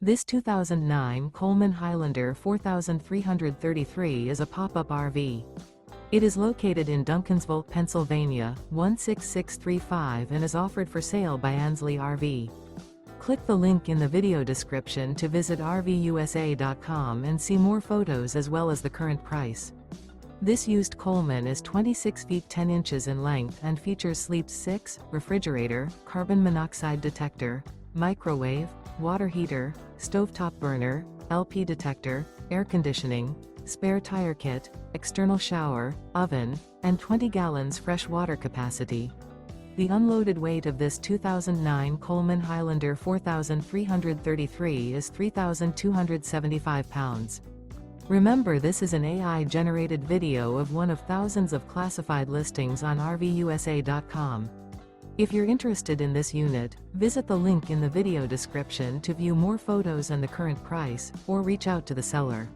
This 2009 Coleman Highlander 4333 is a pop-up RV. It is located in Duncansville, Pennsylvania, 16635 and is offered for sale by Ansley RV. Click the link in the video description to visit RVUSA.com and see more photos as well as the current price. This used Coleman is 26 feet 10 inches in length and features sleeps 6, refrigerator, carbon monoxide detector, microwave, water heater, stovetop burner, LP detector, air conditioning, spare tire kit, external shower, oven, and 20 gallons fresh water capacity. The unloaded weight of this 2009 Coleman Highlander 4333 is 3,275 pounds. Remember, this is an AI-generated video of one of thousands of classified listings on RVUSA.com. If you're interested in this unit, visit the link in the video description to view more photos and the current price, or reach out to the seller.